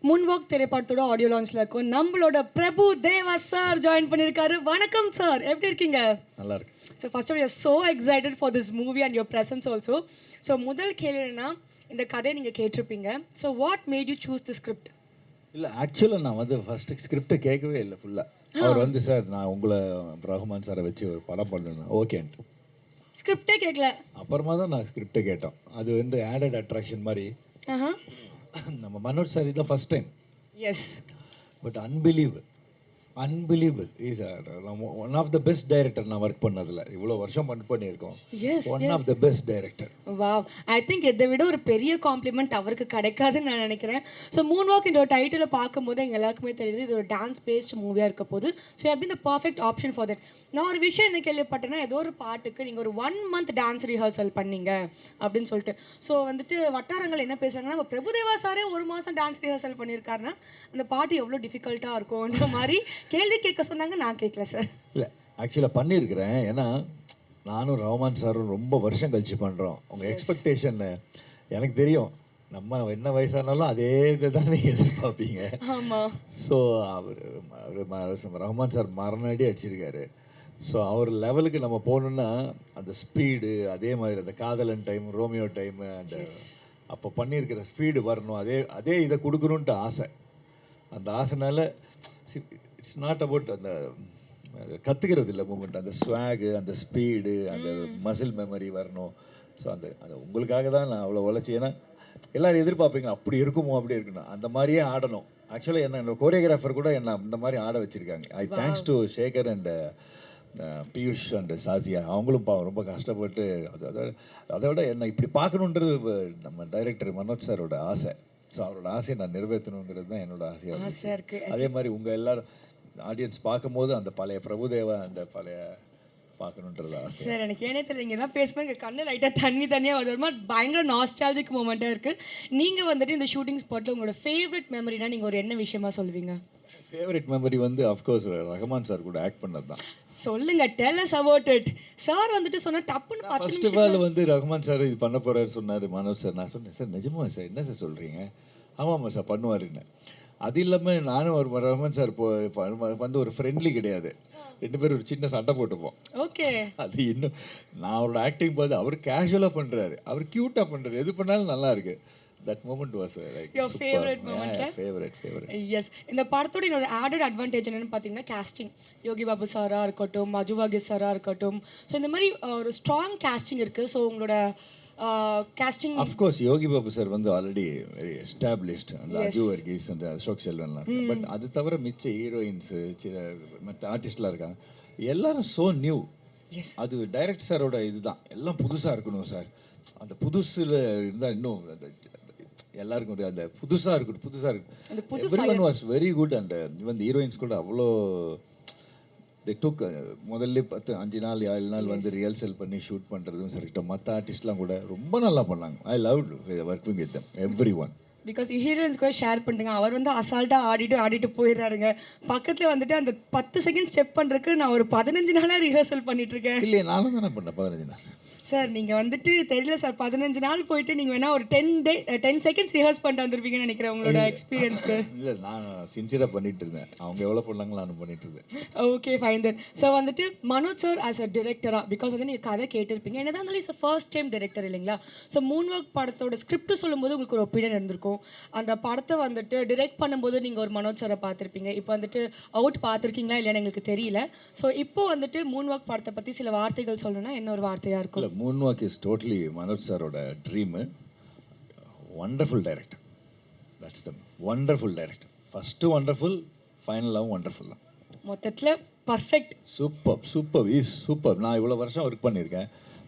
முன்வாக் திரைப்படத்தோட ஆடியோ லான்ச்ல இருக்கும். நம்மளோட பிரபு தேவா சார் ஜாயின் பண்ணியிருக்காரு. வணக்கம் சார், எப்படி இருக்கீங்க? நல்லா இருக்கு. So first of your so excited for this movie and your presence also. So முதல் கேள்வினா, இந்த கதையை நீங்கள் கேட்டிருப்பீங்க. So what made you choose the script? இல்லை, ஆக்சுவலாக நான் வந்து ஃபஸ்ட்டு ஸ்கிரிப்டை கேட்கவே இல்லை ஃபுல்லாக. அவர் வந்து சார் நான் உங்களை ரஹ்மான் சாரை வச்சு ஒரு படம் பண்ணணும் ஓகேன்ட்டு. ஸ்கிரிப்டே கேட்கல. அப்புறமா தான் நான் ஸ்கிரிப்டை கேட்டோம். அது வந்து ஆடட் அட்ராக்ஷன் மாதிரி. நம்ம மனோஜ் சார் இதுதான் first time. Yes. But unbelievable is one of the best director. நான் ஒர்க் பண்ணதில் இவ்வளோ வருஷம் பண்ணியிருக்கோம். One of the best director. Wow, I think இதை விட ஒரு பெரிய காம்ப்ளிமெண்ட் அவருக்கு கிடைக்காதுன்னு நான் நினைக்கிறேன். ஸோ மூன் வாக் இந்த டைட்டிலை பார்க்கும்போது எங்கள் எல்லாருக்குமே தெரியுது இது ஒரு டான்ஸ் பேஸ்ட் மூவியாக இருக்க போது. ஸோ எப்படி இந்த பர்ஃபெக்ட் ஆப்ஷன் ஃபார் தட். நான் ஒரு விஷயம் என்ன கேள்விப்பட்டேன்னா, ஏதோ ஒரு பாட்டுக்கு நீங்கள் ஒரு 1 month டான்ஸ் ரிஹர்சல் பண்ணீங்க அப்படின்னு சொல்லிட்டு. ஸோ வந்துட்டு வட்டாரங்கள் என்ன பேசுகிறாங்கன்னா, நம்ம பிரபுதேவா சாரே 1 மாதம் டான்ஸ் ரிஹர்சல் பண்ணியிருக்காருன்னா அந்த பாட்டு எவ்வளோ டிஃபிகல்ட்டாக இருக்கும்ன்ற மாதிரி கேள்வி கேட்க சொன்னாங்க. நான் கேட்கல சார். இல்லை, ஆக்சுவலாக பண்ணியிருக்கிறேன். ஏன்னா நானும் ரஹ்மான் சாரும் ரொம்ப வருஷம் கழிச்சு பண்ணுறோம். உங்கள் எக்ஸ்பெக்டேஷன் எனக்கு தெரியும். நம்ம என்ன வயசானாலும் அதே இதை தான் நீங்கள் எதிர்பார்ப்பீங்க. ஆமாம். ஸோ அவர் ரஹ்மான் சார் மரணடி அடிச்சிருக்காரு. ஸோ அவர் லெவலுக்கு நம்ம போகணுன்னா அந்த ஸ்பீடு, அதே மாதிரி அந்த காதலன் டைம், ரோமியோ டைமு, அந்த அப்போ பண்ணியிருக்கிற ஸ்பீடு வரணும். அதே இதை கொடுக்கணுன்ட்டு ஆசை. அந்த ஆசைனால இட்ஸ் நாட் அபவுட் அந்த கற்றுக்கிறது இல்லை மூமெண்ட், அந்த ஸ்வாகு, அந்த ஸ்பீடு, அந்த மசில் மெமரி வரணும். ஸோ அந்த உங்களுக்காக தான் நான் அவ்வளோ உழைச்சி. ஏன்னா எல்லோரும் எதிர்பார்ப்பீங்க அப்படி இருக்குமோ அப்படி இருக்கணும், அந்த மாதிரியே ஆடணும். ஆக்சுவலாக என்னோட கோரியோகிராஃபர் கூட என்னை அந்த மாதிரி ஆட வச்சுருக்காங்க. I thanks to Sekar and Piyush and Saziya. அவங்களும் ரொம்ப கஷ்டப்பட்டு அதை விட என்னை இப்படி பார்க்கணுன்றது நம்ம டைரக்டர் மனோஜ் சாரோட ஆசை. ஸோ அவரோட ஆசையை நான் நிறைவேற்றணுங்கிறது தான் என்னோட ஆசையாக இருக்குது. அதே மாதிரி உங்கள் எல்லோரும் ஆடியன்ஸ் பார்க்கும்போது அந்த பழைய பிரபுதேவா, அந்த பழைய பார்க்கணுன்றது ஆசை. சார் எனக்கு ஏனே தெரியல, இங்கே தான் பேசும்போது எங்கள் கண்ணு லைட்டாக தனியாக வருது. ஒரு மாதிரி பயங்கர நாஸ்டாலஜிக் மூமெண்ட்டாக இருக்குது. நீங்கள் வந்துட்டு இந்த ஷூட்டிங் ஸ்பாட்டில் உங்களோட ஃபேவரட் மெமரினா நீங்கள் ஒரு என்ன விஷயமா சொல்லுவீங்க? ஃபேவரட் மெமரி வந்து அஃப்கோர்ஸ் ரஹ்மான் சார் கூட ஆக்ட் பண்ணது தான். சொல்லுங்க, tell us about it. Sir வந்துட்டு சொன்னால் டப்புன்னு ஃபர்ஸ்ட் ஆஃப் ஆல் வந்து ரஹ்மான் சார் இது பண்ண போகிறாரு சொன்னார் மனோஜ் சார். நான் சொன்னேன், சார் நிஜமா சார், என்ன சார் சொல்கிறீங்க? ஆமாம்மா சார் பண்ணுவாருன்னு. அது இல்லாமல் நானும் ஒரு ரஹ்மான் சார் வந்து ஒரு ஃப்ரெண்ட்லி கிடையாது. 2 பேரும் ஒரு சின்ன சண்டை போட்டுப்போம். ஓகே. அது இன்னும் நான் அவரோட ஆக்டிங் பார்த்து அவர் கேஷுவலாக பண்ணுறாரு, அவர் க்யூட்டாக பண்ணுறாரு, எது பண்ணாலும் நல்லா இருக்கு. That moment was like your favourite moment. Favourite. Yes. இந்த படத்தோட இன்னொரு ஆடட் அட்வான்டேஜ் என்னன்னு பார்த்தீங்கன்னா காஸ்டிங். யோகி பாபு சாராக இருக்கட்டும், மஜுவாகி சாராக இருக்கட்டும். ஸோ இந்த மாதிரி ஒரு ஸ்ட்ராங் காஸ்டிங் இருக்குது. ஸோ உங்களோட costing of course Yogi Babu sir வந்து ஆல்ரெடி வெரி எஸ்டாப்ளிஷ்ட், அந்த அஜு வர்கீஸ் அந்த அசோக் செல்வன்லாம். பட் அது தவிர மிச்ச ஹீரோயின்ஸு மற்ற ஆர்டிஸ்ட்லாம் இருக்காங்க, எல்லாரும் ஸோ நியூ. அது டைரக்டர் சாரோட இதுதான், எல்லாம் புதுசாக இருக்கணும் சார். அந்த புதுசில் இருந்தால் இன்னும் அந்த எல்லாருக்கும் அந்த புதுசாக இருக்கணும். Everyone was very good. And even heroines கூட அவ்வளோ தி டுக் முதல்ல 5 நாள் 7 நாள் வந்து ரிஹர்சல் பண்ணி ஷூட் பண்ணுறதும் சரிக்கிட்டோம். மற்ற ஆர்டிஸ்ட்லாம் கூட ரொம்ப நல்லா பண்ணாங்க. I love working with them every one. Because heroines கூட ஷேர் பண்ணுங்க. அவர் வந்து அசால்ட்டாக ஆடிட்டு போயிடுறாருங்க. பக்கத்தில் வந்துட்டு அந்த 10 செகண்ட் ஸ்டெப் பண்ணுறதுக்கு நான் ஒரு 15 நாளாக ரிஹர்சல் பண்ணிட்டு இருக்கேன். இல்லையே, நானும் தானே பண்ணேன் 15 நாள். சார் நீங்கள் வந்துட்டு தெரியல சார், 15 நாள் போயிட்டு நீங்கள் வேணால் ஒரு 10 செகண்ட்ஸ் ரிஹர்ஸ் பண்ணிட்டு வந்திருப்பீங்கன்னு நினைக்கிறேன் உங்களோட எக்ஸ்பீரியன்ஸ்க்கு. இல்லை, நான் சின்சியராக பண்ணிட்டு இருந்தேன். அவங்க எவ்வளோ பண்ணாங்களோ நானும் பண்ணிட்டு இருந்தேன். Okay fine then. ஸோ வந்துட்டு மனோஜ் சார் ஆஸ் அ டிரெக்டராக, பிகாஸ் வந்து நீங்கள் கதை கேட்டிருப்பீங்க, என்னதான் இருந்தாலும் இஸ் ஃபர்ஸ்ட் டைம் டிரெக்டர் இல்லைங்களா? ஸோ மூன் வாக் படத்தோட ஸ்கிரிப்ட் சொல்லும்போது உங்களுக்கு ஒரு ஒப்பீனியன் இருந்திருக்கும். அந்த படத்தை வந்துட்டு டிரெக்ட் பண்ணும்போது நீங்கள் ஒரு மனோஜ் சாரை பார்த்துருப்பீங்க. இப்போ வந்துட்டு அவுட் பார்த்துருக்கீங்களா இல்லைன்னு எங்களுக்கு தெரியல. ஸோ இப்போ வந்துட்டு மூன் வாக் படத்தை பற்றி சில வார்த்தைகள் சொல்லணும்னா என்ன ஒரு வார்த்தையாக இருக்கும்? Moon walk is totally Manoj சாரோட dream. Wonderful director. That's the wonderful director. First wonderful, ஃபைனலாகவும் வண்டர்ஃபுல் தான். மொத்தத்தில் பர்ஃபெக்ட். சூப்பர். நான் இவ்வளோ வருஷம் ஒர்க் பண்ணியிருக்கேன்.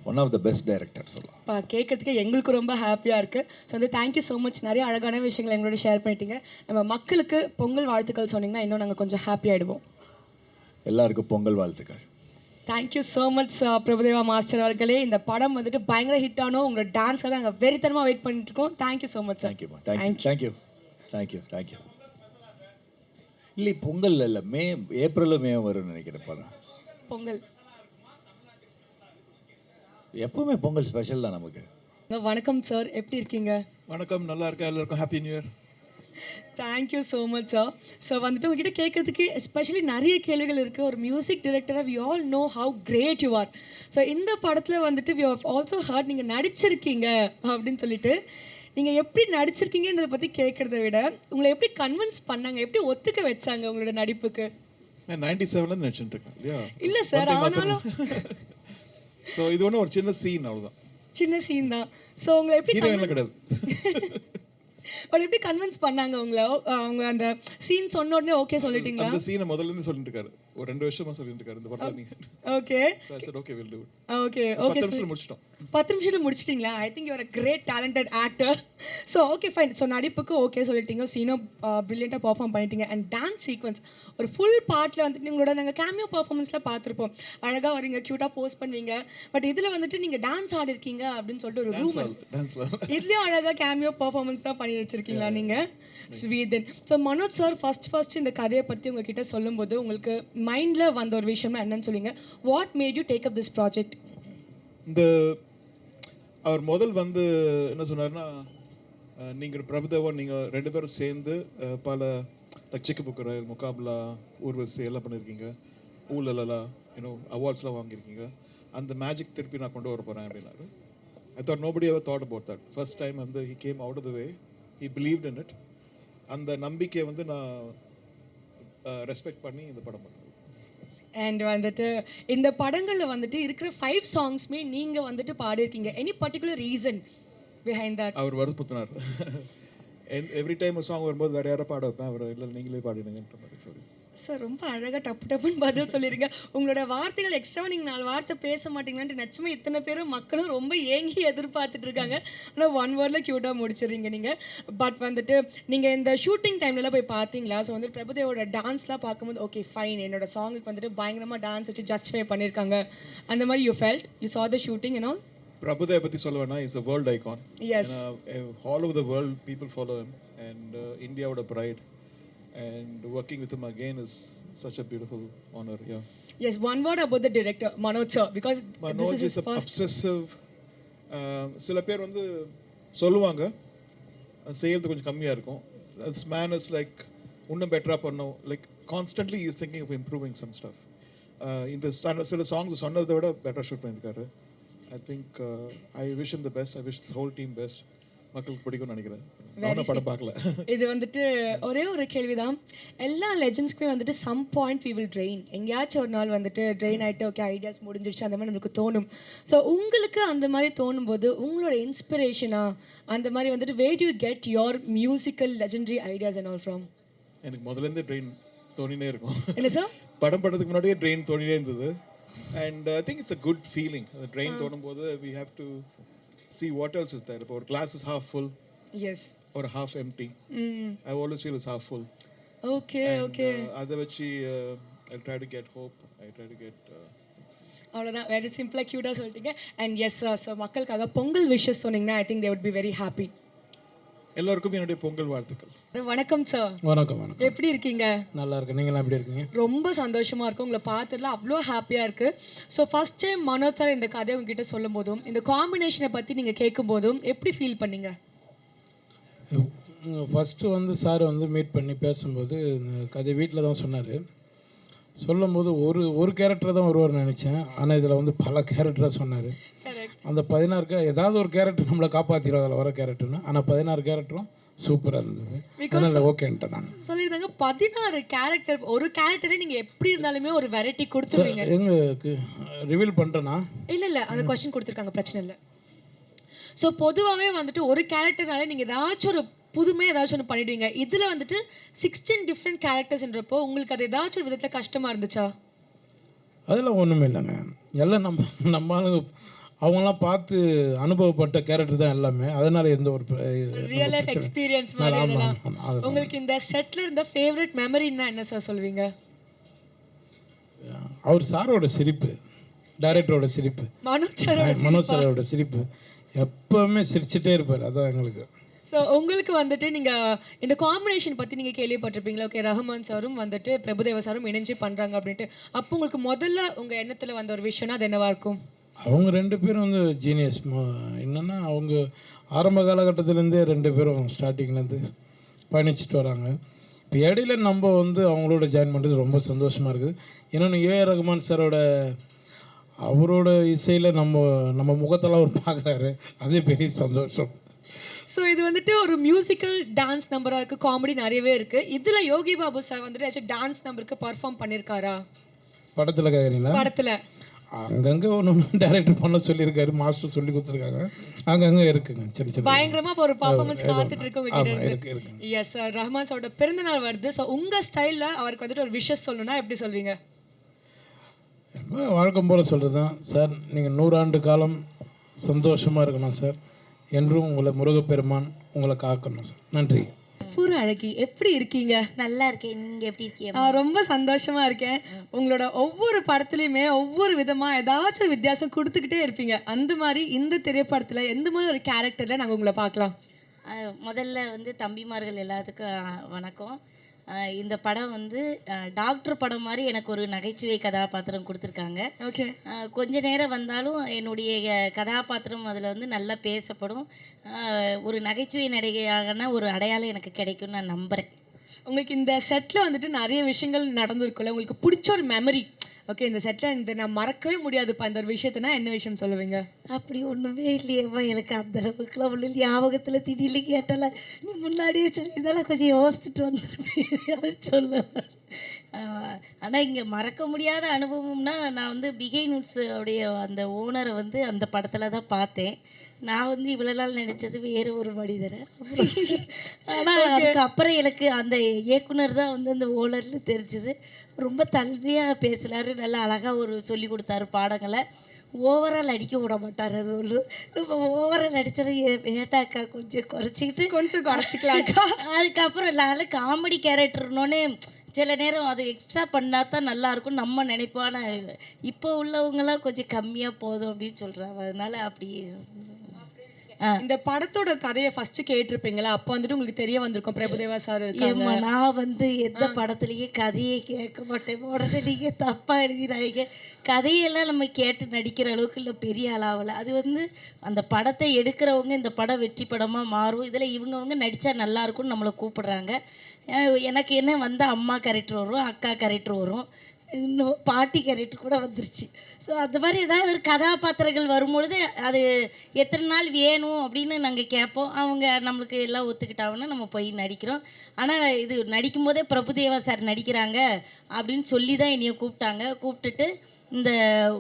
One of the best director சொல்லலாம். கேட்கறதுக்கு எங்களுக்கு ரொம்ப ஹாப்பியாக இருக்குது. ஸோ வந்து தேங்க்யூ ஸோ மச். நிறைய அழகான விஷயங்கள் எங்களோட ஷேர் பண்ணிட்டீங்க. நம்ம மக்களுக்கு பொங்கல் வாழ்த்துக்கள் சொன்னீங்கன்னா இன்னும் நாங்கள் கொஞ்சம் ஹாப்பி ஆகிடுவோம். எல்லாருக்கும் பொங்கல் வாழ்த்துக்கள். Thank you so much Prabhudeva master அவர்களே. இந்த படம் வந்துட்டு பயங்கர ஹிட் ஆனோம். உங்களோட டான்ஸ்க்காக நாங்கள் வெறித்தனமாக வெயிட் பண்ணிட்டு இருக்கோம். Thank you so much sir. Thank you. இல்லை, பொங்கல் இல்லை, ஏப்ரலோ மே வரும்னு நினைக்கிறேன் படம். பொங்கல் எப்பவுமே பொங்கல் ஸ்பெஷல் தான் நமக்கு. வணக்கம் சார், எப்படி இருக்கீங்க? வணக்கம், நல்லா இருக்கேன். எல்லாருக்கும் happy new year. Thank you so much sir. So வந்துட்டு உங்ககிட்ட கேட்கறதுக்கு எஸ்பெஷலி நிறைய கேள்விகள் இருக்குது. ஒரு மியூசிக் டிரெக்டராக we all know how great you are. So இந்த படத்தில் வந்துட்டு வி ஹவ் ஆல்சோ ஹர்ட் நீங்கள் நடிச்சிருக்கீங்க அப்படின்னு சொல்லிட்டு, நீங்கள் எப்படி நடிச்சிருக்கீங்கன்றதை பற்றி கேட்குறத விட உங்களை எப்படி கன்வின்ஸ் பண்ணாங்க, எப்படி ஒத்துக்க வச்சாங்க உங்களோட நடிப்புக்கு? நான் 97லேருந்து நடிச்சுட்டு இருக்கேன் இல்லையா? இல்லை சார், ஆனாலும் ஸோ இது ஒன்றும் ஒரு சின்ன சீன் அவ்வளோதான். சின்ன சீன் தான். ஸோ உங்களை எப்படி ஹீரோயின்லாம் கிடையாது. பட் எப்படி கன்வின்ஸ் பண்ணாங்க உங்களை? அவங்க அந்த சீன் சொன்ன உடனே ஓகே சொல்லிட்டீங்களா? அந்த சீனை முதல்ல இருந்து சொல்லிட்டு இருக்காரு, ஒரு 2 வருஷமா சொல்லிட்டு இருக்காரு இந்த படத்தில் நீங்க. Okay okay will do it. Okay 10 நிமிஷத்துல முடிச்சிட்டோம். 10 நிமிஷத்துல முடிச்சிட்டீங்களா? I think you are a great talented actor. So okay fine. So நடிப்புக்கு ஓகே சொல்லிட்டீங்க, சீனும் ப்ரில்லியண்ட்டாக பர்ஃபார்ம் பண்ணிட்டீங்க. அண்ட் டான்ஸ் சீக்வன்ஸ் ஒரு ஃபுல் பார்ட்டில் வந்துட்டு உங்களோட நாங்கள் கேமியோ பர்ஃபார்மன்ஸில் பார்த்துருப்போம். அழகாக வரீங்க, க்யூட்டாக போஸ்ட் பண்ணுவீங்க. பட் இதில் வந்துட்டு நீங்கள் டான்ஸ் ஆடிருக்கீங்க அப்படின்னு சொல்லிட்டு ஒரு ரூமர். இதுலேயும் அழகாக கேமியோ பர்ஃபார்மன்ஸ் தான் பண்ணி வச்சிருக்கீங்களா நீங்கள்? ஸ்வீதன். ஸோ மனோஜ் சார் ஃபர்ஸ்ட் இந்த கதையை பற்றி உங்ககிட்ட சொல்லும்போது உங்களுக்கு மைண்டில் வந்த ஒரு விஷயம்னா என்னன்னு சொல்லுங்க. What made you take up this project? இந்த அவர் முதல் வந்து என்ன சொன்னார்னா, நீங்கள் பிரபுதேவா நீங்கள் 2 பேரும் சேர்ந்து பல சிக்கு புக்கு ரயில் முகாபலா ஊர்வசி எல்லாம் பண்ணியிருக்கீங்க, ஊழலா அவார்ட்ஸ்லாம் வாங்கியிருக்கீங்க, அந்த மேஜிக் திருப்பி நான் கொண்டு வர போகிறேன் அப்படின்னாரு. I thought nobody ever thought about that. First time வந்து he came out of the way, he believed in it. அந்த நம்பிக்கையை வந்து நான் ரெஸ்பெக்ட் பண்ணி இந்த படம் பண்ணேன். அண்ட் வந்துட்டு இந்த படங்களில் வந்துட்டு இருக்கிற 5 சாங்ஸ்மே நீங்கள் வந்துட்டு பாடியிருக்கீங்க. Any particular reason behind that? அவர் வருத்தத்தினார். எவ்ரி டைம் ஒரு சாங் வரும்போது வேறு யாரை பாட வைப்பேன், அவர் இல்லை நீங்களே பாடிடுங்கன்ற மாதிரி சொல்லி. சார் ரொம்ப அழகாக டப்புன்னு பதில் சொல்லிடுங்க. உங்களோட வார்த்தைகள் எக்ஸ்ட்ரா நீங்கள் 4 வார்த்தை பேச மாட்டீங்களான்ட்டு நிச்சயமா இத்தனை பேரும் மக்களும் ரொம்ப ஏங்கி எதிர்பார்த்துட்டு இருக்காங்க. ஆனால் 1 வேர்டில் க்யூட்டாக முடிச்சிடுறீங்க நீங்கள். பட் வந்துட்டு நீங்கள் இந்த ஷூட்டிங் டைம்லலாம் போய் பார்த்தீங்களா? ஸோ வந்து பிரபுதேவோட டான்ஸ்லாம் பார்க்கும்போது ஓகே ஃபைன், என்னோட சாங்குக்கு வந்துட்டு பயங்கரமாக டான்ஸ் வச்சு ஜஸ்டிஃபை பண்ணியிருக்காங்க அந்த மாதிரி you felt you saw the shooting and all? Prabhudeva பற்றி சொல்ல வேணா, is a world icon. Yes. All over the world people follow him, and Indiaவோட pride, and working with him again is such a beautiful honor. Yeah. Yes, one word about the director Manoj sir, because Manoj this is his first. obsessive. சில பேர் வந்து சொல்லுவாங்க செய்யறது கொஞ்சம் கம்மியாக இருக்கும். This man is like இன்னும் பெட்டராக பண்ணும், like constantly is thinking of improving some stuff. இந்த சில சாங்ஸ் சொன்னதை விட பெட்டராக ஷூட் பண்ணியிருக்காரு. I think I wish him the best. I wish the whole team best. மக்களுக்கு பிடிக்கும்னு நினைக்கிறேன். நான் படம் பார்க்கல. இது வந்துட்டு ஒரே ஒரு கேள்விதான். எல்லா லெஜெண்ட்ஸ்க்குமே வந்துட்டு some point we will train, எங்கேயாச்சும் ஒரு நாள் வந்துட்டு ட்ரெயின் ஆகிட்டு ஓகே ஐடியாஸ் முடிஞ்சிருச்சு அந்த மாதிரி நம்மளுக்கு தோணும். ஸோ உங்களுக்கு அந்த மாதிரி தோணும் போது உங்களோட இன்ஸ்பிரேஷனாக அந்த மாதிரி வந்துட்டு where do you get your musical legendary ideas and all from? எனக்கு முதல்லேருந்தே ட்ரெயின் தோணினே இருக்கும். என்ன சார்? படம் படத்துக்கு முன்னாடியே ட்ரெயின் தோணினே இருந்தது. And I think it's a good feeling. அந்த ட்ரெயின் தோணும் போது we have to see what else is there. இப்போ ஒரு glass is half full, yes, or half empty. I always feel it's half full. Okay. அதை வச்சு I try to get hope. I try to get அவ்வளோதான், very சிம்பிளாக க்யூட்டாக சொல்லிட்டீங்க. And yes sir, so மக்களுக்காக Pongal wishes சொன்னீங்கன்னா I think they would be very happy. எல்லாருக்கும் என்னுடைய பொங்கல் வாழ்த்துக்கள். வணக்கம் சார். வணக்கம். எப்படி இருக்கீங்க? நல்லா இருக்கு. நீங்களாம் எப்படி இருக்கீங்க? ரொம்ப சந்தோஷமாக இருக்கும். உங்களை பார்த்ததுல அவ்வளோ ஹாப்பியாக இருக்குது. So first time Manoj sir இந்த கதையை உங்ககிட்ட சொல்லும் போதும் இந்த காம்பினேஷனை பற்றி நீங்கள் கேட்கும் போதும் எப்படி ஃபீல் பண்ணீங்க? ஃபஸ்ட்டு வந்து சார் வந்து மீட் பண்ணி பேசும்போது இந்த கதை வீட்டில் தான் சொன்னார். சொல்லும்போது ஒரு கேரக்டர் தான் வருவார்னு நினச்சேன். ஆனால் இதில் வந்து பல கேரக்டராக சொன்னார். அந்த 16 ஏதாவது ஒரு கேரக்டர் நம்மளை காப்பாற்றிடும் அதில் வர கேரக்டர்னு. ஆனால் 16 கேரக்டரும் சூப்பராக இருந்தது. அதனால் ஓகேன்ட்டேன் நான். சொல்லியிருந்தாங்க 16 கேரக்டர், ஒரு கேரக்டரே நீங்கள் எப்படி இருந்தாலுமே ஒரு வெரைட்டி கொடுத்துருவீங்க. எங்களுக்கு ரிவீல் பண்ணுறேன்னா இல்லை அந்த கொஸ்டின் கொடுத்துருக்காங்க, பிரச்சனை இல்லை. ஸோ பொதுவாகவே வந்துட்டு ஒரு கேரக்டர்னால நீங்கள் ஏதாச்சும் ஒரு புதுமையாக ஏதாச்சும் ஒன்று பண்ணிடுவீங்க. இதில் வந்துட்டு 16 டிஃப்ரெண்ட் கேரக்டர்ஸ்ன்றப்போ உங்களுக்கு அது ஏதாச்சும் ஒரு விதத்தில் கஷ்டமாக இருந்துச்சா? அதெல்லாம் ஒன்றுமே இல்லைங்க. எல்லாம் நம்ம அவங்களாம் பார்த்து அனுபவப்பட்ட கேரக்டர் தான் எல்லாமே. அதனால எந்த ஒரு ரியல் லைஃப் எக்ஸ்பீரியன்ஸ் மாதிரி இதெல்லாம். உங்களுக்கு இந்த செட்டில் இருந்த ஃபேவரட் மெமரின்னா என்ன சார் சொல்வீங்க? அவர் சாரோட சிரிப்பு, டைரக்டரோட சிரிப்பு, மனோஜ் சாரோட சிரிப்பு, எப்பவுமே சிரிச்சுட்டே இருப்பார். அதான் எங்களுக்கு. ஸோ உங்களுக்கு வந்துட்டு நீங்கள் இந்த காம்பினேஷன் பற்றி நீங்கள் கேள்விப்பட்டிருப்பீங்களா? ஓகே, ரஹ்மான் சாரும் வந்துட்டு பிரபுதேவா சாரும் இணைஞ்சு பண்ணுறாங்க அப்படின்ட்டு. அப்போ உங்களுக்கு முதல்ல உங்கள் எண்ணத்தில் வந்த ஒரு விஷயம்னா அது என்னவா இருக்கும்? அவங்க 2 பேரும் வந்து ஜீனியஸ். என்னென்னா அவங்க ஆரம்ப காலகட்டத்திலேருந்தே 2 பேரும் ஸ்டார்டிங்லேருந்து பயணிச்சுட்டு வராங்க. இப்போ இடையில நம்ம வந்து அவங்களோட ஜாயின் பண்ணுறது ரொம்ப சந்தோஷமாக இருக்குது. இன்னொன்று ஏஆர் ரகுமான் சாரோட அவரோட இசையில் நம்ம முகத்தெல்லாம் அவர் பார்க்குறாரு, அதே பெரிய சந்தோஷம். ஸோ இது வந்துட்டு ஒரு மியூசிக்கல் டான்ஸ் நம்பராக இருக்குது, காமெடி நிறையவே இருக்குது. இதில் யோகி பாபு சார் வந்துட்டு ஏதாச்சும் டான்ஸ் நம்பருக்கு பர்ஃபார்ம் பண்ணியிருக்காரா படத்தில் கேட்குறீங்களா? படத்தில் அங்கங்கே ஒன்று டைரக்டர் பண்ண சொல்லியிருக்காரு, மாஸ்டர் சொல்லி கொடுத்துருக்காங்க, அங்கங்கே இருக்குங்க. சரி சரி, பயங்கரமாக ஒரு பர்ஃபார்மன்ஸ் பார்த்துட்டு இருக்கோங்க ஆமாம் கிட்ட இருக்கு இருக்கு. Yes sir. ரஹ்மான் சாரோட பிறந்தநாள் வருது. ஸோ உங்கள் ஸ்டைலில் அவருக்கு வந்துட்டு ஒரு விஷஸ் சொல்லணும்னா எப்படி சொல்வீங்க? வழக்கம் போல் சொல்கிறது தான் சார். நீங்கள் 100 ஆண்டு காலம் சந்தோஷமாக இருக்கணும் சார். என்றும் உங்களை முருகப்பெருமான் உங்களை காக்கணும் சார். நன்றி. பூர அழகி, எப்படி இருக்கீங்க? நல்லா இருக்கேன். நீங்கள் எப்படி இருக்கீங்க? நான் ரொம்ப சந்தோஷமா இருக்கேன். உங்களோட ஒவ்வொரு படத்துலையுமே ஒவ்வொரு விதமாக ஏதாச்சும் ஒரு வித்தியாசம் கொடுத்துக்கிட்டே இருப்பீங்க. அந்த மாதிரி இந்த திரைப்படத்தில் எந்த மாதிரி ஒரு கேரக்டரில் நாங்கள் உங்களை பார்க்கலாம்? முதல்ல வந்து தம்பிமார்கள் எல்லாத்துக்கும் வணக்கம். இந்த படம் வந்து டாக்டர் படம் மாதிரி எனக்கு ஒரு நகைச்சுவை கதாபாத்திரம் கொடுத்துருக்காங்க. ஓகே. கொஞ்ச நேரம் வந்தாலும் என்னுடைய கதாபாத்திரம் அதில் வந்து நல்லா பேசப்படும். ஒரு நகைச்சுவை நடிகையான ஒரு அடையாளம் எனக்கு கிடைக்கும்னு நான் நம்புகிறேன். உங்களுக்கு இந்த செட்டில் வந்துட்டு நிறைய விஷயங்கள் நடந்திருக்குல்ல, உங்களுக்கு பிடிச்ச ஒரு மெமரி, ஓகே இந்த செட்டில் இந்த நான் மறக்கவே முடியாதுப்பா இந்த ஒரு விஷயத்தினா என்ன விஷயம் சொல்லுவீங்க? அப்படி ஒன்றுமே இல்லையேம்மா, எனக்கு அந்த அளவுக்குலாம் ஒன்றும் ஞாபகத்தில் திடீர்னு கேட்டால நீ முன்னாடியே சொல்லியிருந்தாலும் கொஞ்சம் யோசிச்சுட்டு வந்துருப்பேன் சொல்லலாம். ஆனால் இங்கே மறக்க முடியாத அனுபவம்னா, நான் வந்து பிகைனூட்ஸ் உடைய அந்த ஓனரை வந்து அந்த படத்தில் தான் பார்த்தேன். நான் வந்து இவ்வளோ நாள் நினச்சது வேறு ஒரு மனிதரை. ஆனால் அதுக்கப்புறம் எனக்கு அந்த இயக்குனர் தான் வந்து அந்த ஓனர்னு தெரிஞ்சுது. ரொம்ப தன்மையாக பேசுகிறாரு, நல்லா அழகாக ஒரு சொல்லி கொடுத்தாரு பாடங்களை. ஓவரால் அடிக்க விட மாட்டார். அது ஒன்று நம்ம ஓவரால் அடித்தது வேட்டாக்கா கொஞ்சம் குறைச்சிக்கலாம்க்கா. அதுக்கப்புறம் நான் காமெடி கேரக்டர்னோடனே சில நேரம் அது எக்ஸ்ட்ரா பண்ணால் தான் நல்லாயிருக்கும் நம்ம நினைப்போம். ஆனால் இப்போ உள்ளவங்களாம் கொஞ்சம் கம்மியாக போதும் அப்படின்னு சொல்கிறாங்க. அதனால அப்படி இந்த படத்தோட கதையை ஃபர்ஸ்ட் கேட்டிருப்பீங்களா? அப்போ வந்துட்டு உங்களுக்கு தெரிய வந்திருக்கும் பிரபுதேவா சார் இருக்காங்க. நான் வந்து எந்த படத்துலேயே கதையை கேட்க மாட்டேன். உடனே நீங்கள் தப்பாக எழுதினாங்க. கதையெல்லாம் நம்ம கேட்டு நடிக்கிற அளவுக்கு இல்லை, பெரிய அளவில். அது வந்து அந்த படத்தை எடுக்கிறவங்க இந்த படம் வெற்றி படமாக மாறும், இதில் இவங்கவங்க நடித்தா நல்லாயிருக்கும்னு நம்மளை கூப்பிடுறாங்க. எனக்கு என்ன வந்து அம்மா கேரக்டர் வரும், அக்கா கேரக்டர் வரும், இன்னும் பாட்டி கேரக்டர் கூட வந்துருச்சு. ஸோ அந்த மாதிரி ஏதாவது ஒரு கதாபாத்திரங்கள் வரும்பொழுது அது எத்தனை நாள் வேணும் அப்படின்னு நாங்கள் கேட்போம். அவங்க நம்மளுக்கு எல்லாம் ஒத்துக்கிட்டாங்கன்னா நம்ம போய் நடிக்கிறோம். ஆனால் இது நடிக்கும்போதே பிரபுதேவா சார் நடிக்கிறாங்க அப்படின்னு சொல்லி தான் என்னைய கூப்பிட்டுட்டு இந்த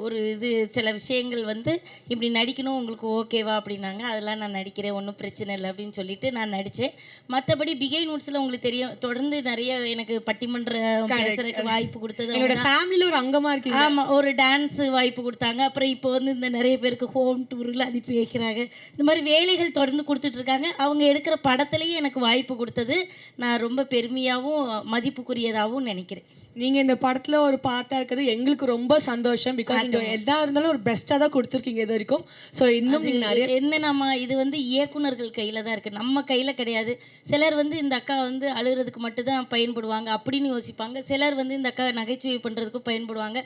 ஒரு இது சில விஷயங்கள் வந்து இப்படி நடிக்கணும் உங்களுக்கு ஓகேவா அப்படின்னாங்க. அதெல்லாம் நான் நடிக்கிறேன், ஒன்றும் பிரச்சனை இல்லை அப்படின்னு சொல்லிட்டு நான் நடித்தேன். மற்றபடி பிகைனூட்ஸில் உங்களுக்கு தெரியும், தொடர்ந்து நிறைய எனக்கு பட்டிமன்றம் பேசுறதுக்கு வாய்ப்பு கொடுத்தது. என்னோட ஃபேமிலியில் ஒரு அங்கமாக இருக்கு. ஆமாம், ஒரு டான்ஸு வாய்ப்பு கொடுத்தாங்க. அப்புறம் இப்போ வந்து இந்த நிறைய பேருக்கு ஹோம் டூரில் அனுப்பி வைக்கிறாங்க. இந்த மாதிரி வேலைகள் தொடர்ந்து கொடுத்துட்ருக்காங்க. அவங்க எடுக்கிற படத்துலேயும் எனக்கு வாய்ப்பு கொடுத்தது நான் ரொம்ப பெருமையாகவும் மதிப்புக்குரியதாகவும் நினைக்கிறேன். நீங்கள் இந்த படத்தில் ஒரு பார்ட்டாக இருக்கிறது எங்களுக்கு ரொம்ப சந்தோஷம். பிகாஸ் நீங்கள் எதாக இருந்தாலும் ஒரு பெஸ்ட்டாக தான் கொடுத்துருக்கீங்க இது வரைக்கும். ஸோ இன்னும் நீங்கள் நிறைய என்னென்னம்மா இது வந்து இயக்குனர்கள் கையில் தான் இருக்குது, நம்ம கையில் கிடையாது. சிலர் வந்து இந்த அக்கா வந்து அழுகிறதுக்கு மட்டும்தான் பயன்படுவாங்க அப்படின்னு யோசிப்பாங்க. சிலர் வந்து இந்த அக்கா நகைச்சுவை பண்ணுறதுக்கும் பயன்படுவாங்க.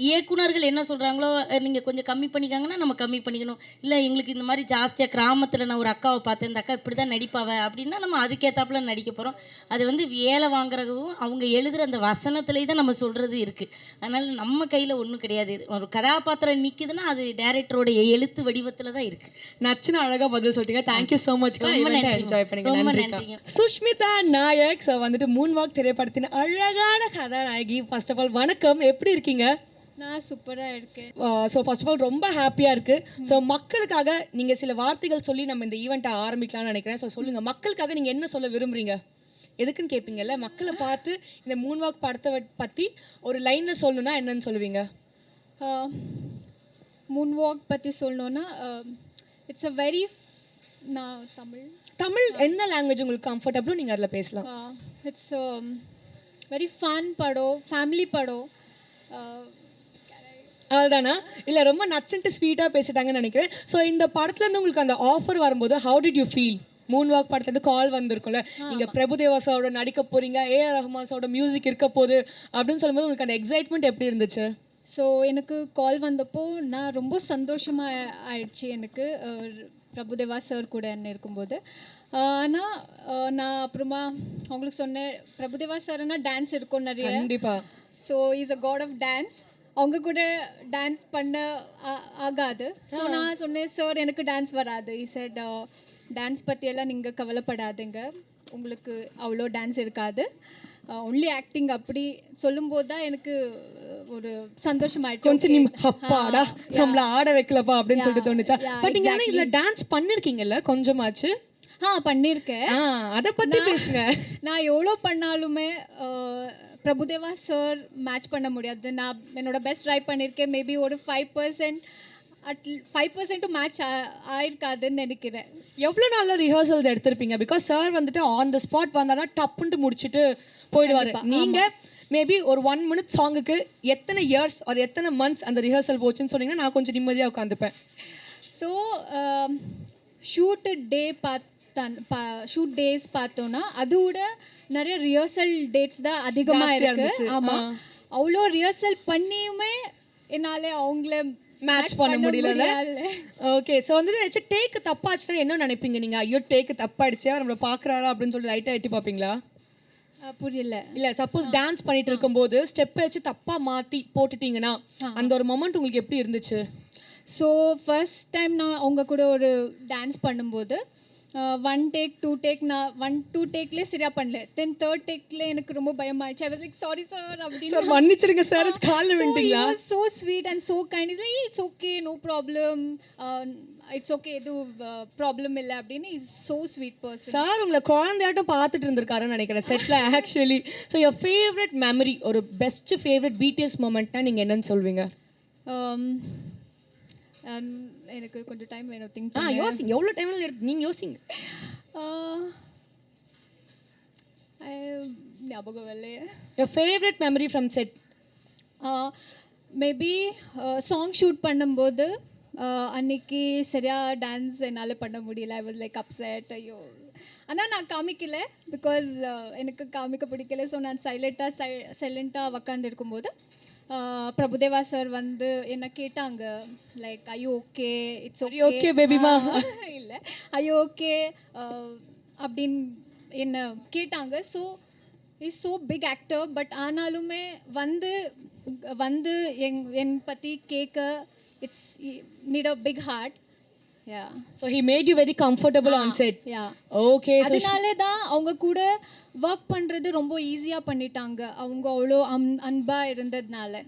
இயக்குனர்கள் என்ன சொல்கிறாங்களோ நீங்கள் கொஞ்சம் கம்மி பண்ணிக்காங்கன்னா நம்ம கம்மி பண்ணிக்கணும். இல்லை எங்களுக்கு இந்த மாதிரி ஜாஸ்தியாக கிராமத்தில் நான் ஒரு அக்காவை பார்த்தேன், இந்த அக்கா இப்படி தான் நடிப்பாவ அப்படின்னா நம்ம அதுக்கேற்றாப்புல நடிக்க போகிறோம். அது வந்து வேலை வாங்குறதும் அவங்க எழுதுகிற அந்த வசனத்துலேயே தான் நம்ம சொல்கிறது இருக்குது. அதனால் நம்ம கையில் ஒன்றும் கிடையாது. ஒரு கதாபாத்திரம் நிற்குதுன்னா அது டேரக்டரோடைய எழுத்து வடிவத்தில் தான் இருக்குது. நச்சுன்னு அழகாக பதில் சொல்லிட்டீங்க. Thank you so much. என்ஜாய் பண்ணிங்க. ரொம்ப நன்றிங்க. சுஷ்மிதா நாயக். ஸோ வந்துட்டு மூன்வாக் திரைப்படத்தின் அழகான கதாநாயகி. ஃபர்ஸ்ட் ஆஃப் ஆல் வணக்கம், எப்படி இருக்கீங்க? நான் சூப்பராக இருக்கேன். ஸோ ஃபர்ஸ்ட் ஆஃப் ஆல் ரொம்ப ஹாப்பியாக இருக்குது. ஸோ மக்களுக்காக நீங்கள் சில வார்த்தைகள் சொல்லி நம்ம இந்த ஈவெண்ட்டை ஆரம்பிக்கலாம்னு நினைக்கிறேன். ஸோ சொல்லுங்கள், மக்களுக்காக நீங்கள் என்ன சொல்ல விரும்புகிறீங்க? எதுக்குன்னு கேட்பீங்கல்ல, மக்களை பார்த்து இந்த மூன்வாக் படத்தை பற்றி ஒரு லைனில் சொல்லணுன்னா என்னன்னு சொல்லுவீங்க? மூன் வாக் பற்றி சொல்லணுன்னா இட்ஸ் அ வெரி நான் தமிழ் என்ன லாங்குவேஜ் உங்களுக்கு கம்ஃபர்டபுளோ நீங்கள் அதில் பேசலாம். இட்ஸ் வெரி ஃபன் படம், ஃபேமிலி படம். அதுதானா? இல்லை ரொம்ப நச்சுன்ட்டு ஸ்வீட்டாக பேசிட்டாங்கன்னு நினைக்கிறேன். ஸோ இந்த படத்துலேருந்து உங்களுக்கு அந்த ஆஃபர் வரும்போது how did you feel? Moonwalk படத்துலேருந்து கால் வந்திருக்கும்ல, நீங்கள் பிரபுதேவா சாரோட நடிக்க போகிறீங்க, ஏஆர் ரஹ்மான் சாரோட மியூசிக் இருக்க போகுது அப்படின்னு சொல்லும்போது உங்களுக்கு அந்த எக்ஸைட்மெண்ட் எப்படி இருந்துச்சு? ஸோ எனக்கு கால் வந்தப்போ நான் ரொம்ப சந்தோஷமாக ஆயிடுச்சு. எனக்கு பிரபுதேவா சார் கூட என்ன இருக்கும்போது ஆனால் நான் அப்புறமா அவங்களுக்கு சொன்னேன் பிரபுதேவா சார்னா டான்ஸ் இருக்கும் நிறைய. கண்டிப்பா. So is a god of dance. அவங்க கூட டான்ஸ் பண்ண ஆகாது. ஸோ நான் சொன்னேன் சார் எனக்கு டான்ஸ் வராது. இசட் டான்ஸ் பற்றியெல்லாம் நீங்கள் கவலைப்படாதீங்க, உங்களுக்கு அவ்வளோ டான்ஸ் இருக்காது, ஒன்லி ஆக்டிங் அப்படி சொல்லும்போது தான் எனக்கு ஒரு சந்தோஷமாயிடுச்சு. கொஞ்சம் நீ அப்பாடா நம்மள ஆட வைக்கலப்பா அப்படின்னு சொல்லிட்டு தோணுச்சா? பட் நீங்க ஆனா இதுல டான்ஸ் பண்ணிருக்கீங்கல்ல கொஞ்சமாச்சு? பண்ணியிருக்கேன். அதை பத்தி பேசுங்க. நான் எவ்வளோ பண்ணாலுமே பிரபுதேவா சார் மேட்ச் பண்ண முடியாது. நான் என்னோட பெஸ்ட் ட்ரை பண்ணியிருக்கேன். மேபி ஒரு 5% மேட்ச் ஆயிருக்காதுன்னு நினைக்கிறேன். எவ்வளோ நாள்ல ரிஹர்சல்ஸ் எடுத்திருப்பீங்க? பிகாஸ் சார் வந்துட்டு ஆன் த ஸ்பாட் வந்தானா டப்புன்ட்டு முடிச்சுட்டு போயிடுவாரு. நீங்க மேபி ஒரு 1 minute சாங்குக்கு எத்தனை இயர்ஸ் ஒரு எத்தனை மந்த்ஸ் அந்த ரிஹர்சல் போச்சுன்னு சொன்னீங்கன்னா நான் கொஞ்சம் நிம்மதியாக உட்காந்துப்பேன். ஸோ ஷூட் டேஸ் பார்த்தோன்னா அதோட நிறைய ரிஹர்சல் டேட்ஸ் தான் அதிகமாக இருக்கு. ஆமாம், அவ்வளோ ரிஹர்சல் பண்ணியுமே என்னால் அவங்கள மேட்ச் பண்ண முடியல. ஓகே, ஸோ வந்து டேக் தப்பாச்சுன்னா என்ன நினைப்பீங்க நீங்கள்? ஐயோ டேக் தப்பாயிடுச்சு, அவர் நம்மளை பார்க்குறாரா அப்படின்னு சொல்லி லைட்டாக எட்டி பார்ப்பீங்களா? புரியல. இல்லை, சப்போஸ் டான்ஸ் பண்ணிட்டு இருக்கும்போது ஸ்டெப் வச்சு தப்பாக மாற்றி போட்டுட்டீங்கன்னா அந்த ஒரு மொமெண்ட் உங்களுக்கு எப்படி இருந்துச்சு? ஸோ ஃபர்ஸ்ட் டைம் நான் அவங்க கூட ஒரு டான்ஸ் பண்ணும்போது 1 take 2 take நான் 1-2 டேக்லேயே சரியாக பண்ணல. தென் 3rd டேக்கில் எனக்கு ரொம்ப பயமாயிடுச்சு. I was like sorry sir அப்படின்னு. சார் மன்னிச்சிடுங்க சார், காலில் விட்டீங்களா? So sweet and so kind. Is like it's okay, no problem, it's okay, எதுவும் ப்ராப்ளம் இல்லை அப்படின்னு. Is so sweet person. Sir உங்களை குழந்தையாட்டம் பார்த்துட்டு இருந்திருக்காருன்னு நினைக்கிறேன் செட்டில் actually. So your favourite memory, ஒரு பெஸ்ட் ஃபேவரட் பிடிஎஸ் மொமெண்ட்னா நீங்கள் என்னன்னு சொல்வீங்க? எனக்கு கொஞ்சம் டைம் வேணும் திங்க் யோசிங்க, எவ்வளோ டைம்ல நீங்கள் யோசிங்க. ஞாபகம் இல்லையே. Your favourite memory from set? Maybe song shoot பண்ணும்போது அன்னைக்கு சரியாக டான்ஸ் என்னால் பண்ண முடியல. ஐ வாஸ் லைக் அப்செட். ஐயோ, ஆனால் நான் காமிக்கல, பிகாஸ் எனக்கு காமிக்க பிடிக்கல. ஸோ நான் சைலண்ட்டாக உக்காந்து இருக்கும்போது பிரபுதேவா சார் வந்து என்ன கேட்டாங்க, லைக் ஐயோ ஓகே, இட்ஸ் ஓகே பேபிமா, இல்லை ஐயோ ஓகே அப்படின்னு என்ன கேட்டாங்க. So is so big actor, but ஆனாலுமே வந்து வந்து என் பற்றி கேட்க it's need a big heart. Yeah. So he made you very comfortable on set. Yeah. Okay. அதனாலே தான் அவங்க கூட ஒர்க் பண்ணுறது ரொம்ப ஈஸியாக பண்ணிட்டாங்க. அவங்க அவ்வளோ அன்பாக இருந்ததுனால.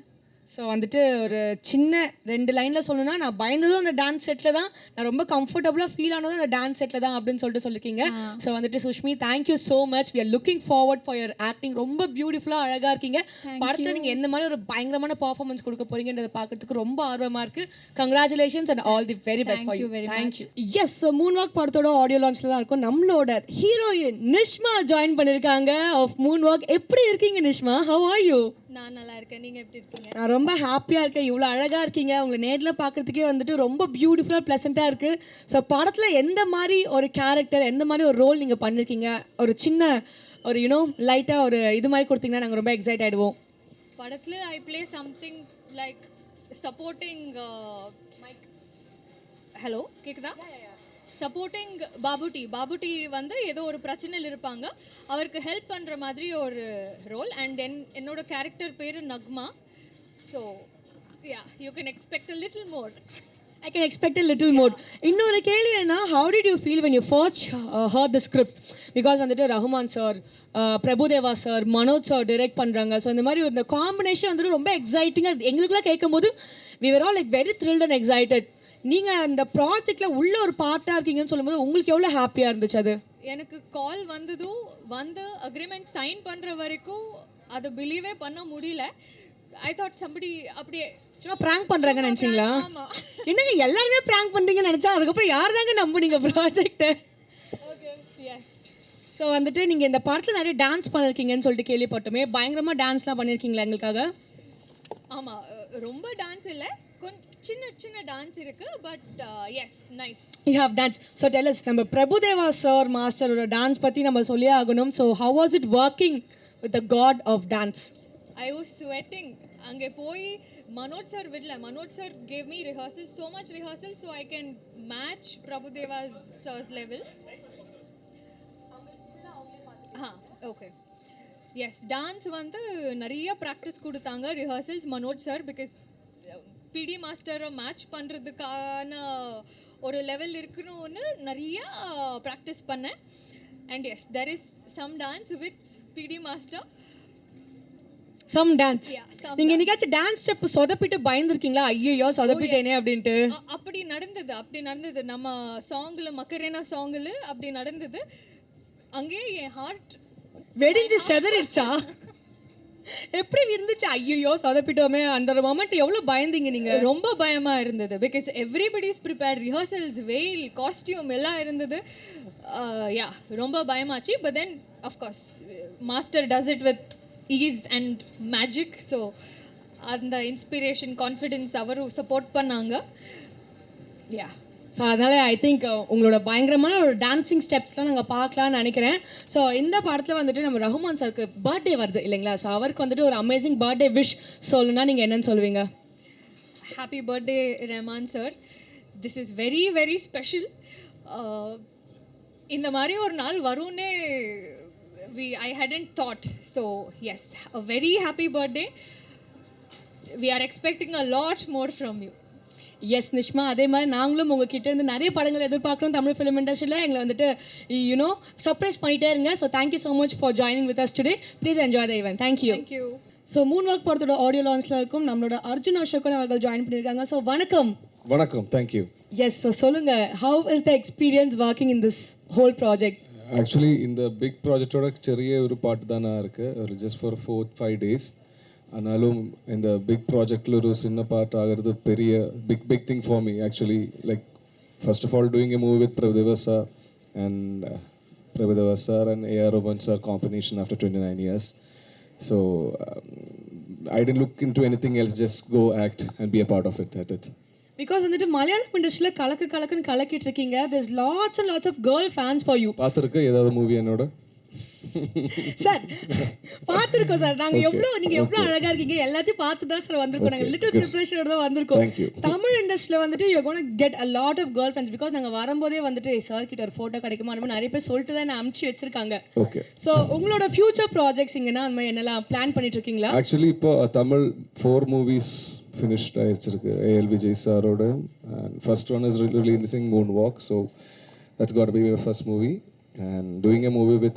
ஸோ வந்துட்டு ஒரு சின்ன 2 லைனில் சொல்லணும்னா, நான் பயந்ததும் அந்த டான்ஸ் செட்டில் தான், நான் ரொம்ப கம்ஃபர்டபுளாக ஃபீல் ஆனதும் அந்த டான்ஸ் செட்டில் தான் அப்படின்னு சொல்லிட்டு சொல்லியிருக்கீங்க. ஸோ வந்துட்டு Sushmi, thank you so much. We are looking forward for your acting. ரொம்ப பியூட்டிஃபுல்லாக அழகாக இருக்கீங்க. படத்தில் நீங்கள் எந்த மாதிரி ஒரு பயங்கரமான பர்ஃபார்மன்ஸ் கொடுக்க போறீங்கன்றதை பார்க்கறதுக்கு ரொம்ப ஆர்வமாக இருக்குது. Congratulations and all the very best for you. Thank you. Yes, moonwalk படத்தோட ஆடியோ லான்ச்சில் தான் இருக்கும். நம்மளோட ஹீரோயின் நிஷ்மா ஜாயின் பண்ணியிருக்காங்க ஆஃப் மூன்வாக். எப்படி இருக்கீங்க நிஷ்மா? How are you? நான் நல்லா இருக்கேன், நீங்கள் எப்படி இருக்கீங்க? நான் ரொம்ப ஹாப்பியாக இருக்கேன். இவ்வளோ அழகாக இருக்கீங்க. உங்களை நேரில் பார்க்குறதுக்கே வந்துட்டு ரொம்ப பியூட்டிஃபுல்லாக ப்ளசண்ட்டாக இருக்குது. ஸோ படத்தில் எந்த மாதிரி ஒரு கேரக்டர், எந்த மாதிரி ஒரு ரோல் நீங்கள் பண்ணியிருக்கீங்க? ஒரு சின்ன ஒரு லைட்டாக ஒரு இது மாதிரி கொடுத்தீங்கன்னா நாங்கள் ரொம்ப எக்ஸைட் ஆகிடுவோம். படத்தில் I play something like supporting mic. Hello, கேக்குதா? சப்போர்ட்டிங் பாபுட்டி வந்து ஏதோ ஒரு பிரச்சனையில் இருப்பாங்க, அவருக்கு ஹெல்ப் பண்ணுற மாதிரி ஒரு ரோல். அண்ட் என்னோட கேரக்டர் பேர் Nagma. So yeah, you can expect a little more. I can expect a little more. இன்னொரு கேள்வி என்ன, how did you feel when you first heard the script? Because வந்துட்டு Rahman sir, Prabhudeva sir, Manoj sir direct பண்ணுறாங்க. So இந்த மாதிரி இந்த combination வந்துட்டு ரொம்ப எக்ஸைட்டிங்காக எங்களுக்குலாம் கேட்கும்போது we were all like very thrilled and excited. நீங்கள் அந்த ப்ராஜெக்டில் உள்ள ஒரு பார்ட்டாக இருக்கீங்கன்னு சொல்லும்போது உங்களுக்கு எவ்வளோ ஹாப்பியாக இருந்துச்சு? அது எனக்கு கால் வந்ததும் வந்து அக்ரிமெண்ட் சைன் பண்ணுற வரைக்கும் அதை பிலீவே பண்ண முடியல. ஐ தாட் சம்படி அப்படியே சும்மா ப்ராங்க் பண்ணுறாங்கன்னு நினச்சிங்களா? ஆமாம், என்னங்க எல்லாருமே ப்ராங்க் பண்ணுறீங்கன்னு நினச்சா அதுக்கப்புறம் யார் தாங்க நம்புனீங்க ப்ராஜெக்டை? எஸ். ஸோ வந்துட்டு நீங்கள் இந்த படத்தில் நிறைய டான்ஸ் பண்ணியிருக்கீங்கன்னு சொல்லிட்டு கேள்விப்பட்டோமே, பயங்கரமாக டான்ஸ்லாம் பண்ணியிருக்கீங்களா எங்களுக்காக? ஆமாம், ரொம்ப டான்ஸ் இல்லை, கொஞ்சம் சின்ன சின்ன டான்ஸ் இருக்கு, but yes, nice. You have dance. So tell us, நம்ம பிரபுதேவா சார் மாஸ்டரோட டான்ஸ் பற்றி நம்ம சொல்லியே ஆகணும். So how was it working with the god of dance? I was sweating. அங்கே போய் மனோஜ் சார் விடல. Manoj sir gave me rehearsal, so much rehearsal, so I can match Prabhudeva's sir's level. Okay yes dance வந்து நிறைய practice கொடுத்தாங்க rehearsals Manoj sir because பிடி மாஸ்டரை match பண்ணுறதுக்கான ஒரு level இருக்கணும்னு நிறையா ப்ராக்டிஸ் பண்ணேன் and yes there is some dance with PD master some dance Yeah, some நீங்க என்னைக்காச்சும் டான்ஸ் ஸ்டெப் சொதப்பிட்டு பயந்துருக்கீங்களா ஐயோ சொதப்பிட்டேனே அப்படின்ட்டு அப்படி நடந்தது நம்ம சாங்கில் மக்கரேனா சாங்கில் அப்படி நடந்தது அங்கேயே என் ஹார்ட் வெடிஞ்சு செதறிடுச்சா எப்படி இருந்துச்சு ஐயோ சொதப்பிட்டோமே அந்த ஒரு மொமெண்ட் எவ்வளவு பயந்தீங்க நீங்க ரொம்ப பயமா இருந்தது பிகாஸ் எவ்ரிபடிஸ் ப்ரிப்பேர்ட் ரிஹர்சல்ஸ் வெயில் காஸ்டியூம் எல்லாம் இருந்தது யா ரொம்ப பயமாச்சு but then of course master does it with ease and magic so அந்த இன்ஸ்பிரேஷன் கான்ஃபிடென்ஸ் அவரும் சப்போர்ட் பண்ணாங்க யா ஸோ அதனால் ஐ திங்க் உங்களோட பயங்கரமான ஒரு டான்ஸிங் ஸ்டெப்ஸ்லாம் நாங்கள் பார்க்கலான்னு நினைக்கிறேன் ஸோ இந்த படத்தில் வந்துட்டு நம்ம ரஹ்மான் சாருக்கு பர்த்டே வருது இல்லைங்களா ஸோ அவருக்கு வந்துட்டு ஒரு அமேசிங் பர்த்டே விஷ் சொல்லணும்னா நீங்கள் என்னன்னு சொல்லுவீங்க happy birthday Rahman sir this is very very special இந்த மாதிரி ஒரு நாள் வரும்னே I hadn't thought. So yes, a very happy birthday. We are expecting a lot more from you. Yes Nishma அதே மாதிரி நாங்களும் உங்ககிட்ட இருந்து நிறைய படங்கள் எதிர்பார்க்குறோம் தமிழ் ஃபிலிம் இண்டஸ்ட்ரியில் எங்களை வந்துட்டு யூனோ சர்ப்ரைஸ் பண்ணிட்டே இருங்க so thank you so much for joining with us today please enjoy the event thank you Thank you. So Moon work படத்தோட ஆடியோ லான்ச்சில் இருக்கும் நம்மளோட அர்ஜுன் அசோகன் அவர்கள் ஜாயின் பண்ணியிருக்காங்க ஸோ வணக்கம் வணக்கம் தேங்க்யூ எஸ் ஸோ சொல்லுங்கள் how is the experience working in this whole project actually இந்த big ப்ராஜெக்டோட சிறிய ஒரு பாட்டு தானே இருக்குது ஒரு ஜஸ்ட் ஃபார் 4-5 days ஆனாலும் இந்த பிக் ப்ராஜெக்டில் ஒரு சின்ன பார்ட் ஆகிறது பெரிய big thing for me actually like first of all doing a movie with Prabhudeva sir and Prabhudeva sir and AR Rahman sir combination after 29 years so I tend look into anything else just go act and be a part of it because வந்துட்டு மலையாளம் இண்டஸ்ட்ரியில் கலக்குன்னு கலக்கிட்டு இருக்கீங்க there's lots and lots of girl fans for you பார்த்துருக்கு ஏதாவது movie என்னோட sir பார்த்துருக்கோம் sir நாங்கள் நீங்கள் எவ்வளோ அழகாக இருக்கீங்க எல்லாத்தையும் பார்த்து தான் சார் வந்திருக்கோம் நாங்கள் லிட்டில் ப்ரிப்ரேஷனோட தான் வந்திருக்கோம் தமிழ் இண்டஸ்ட்ரியில் வந்துட்டு you gonna get a lot of girl friends because நாங்கள் வரும்போதே வந்துட்டு சார் கிட்ட ஒரு ஃபோட்டோ கிடைக்குமா அந்த மாதிரி நிறைய பேர் சொல்லிட்டு தான் அனுப்பிச்சு வச்சிருக்காங்க ஓகே ஸோ உங்களோட ஃபியூச்சர் ப்ராஜெக்ட்ஸ் இங்கன்னா அந்த மாதிரி என்னெல்லாம் பிளான் பண்ணிட்டு இருக்கீங்களா ஆக்சுவலி இப்போ தமிழ் 4 movies finished ஆயிடுச்சிருக்கு ஏஎல் விஜய் சாரோட and first one is releasing Moonwalk so that's got to be my first movie and doing a movie with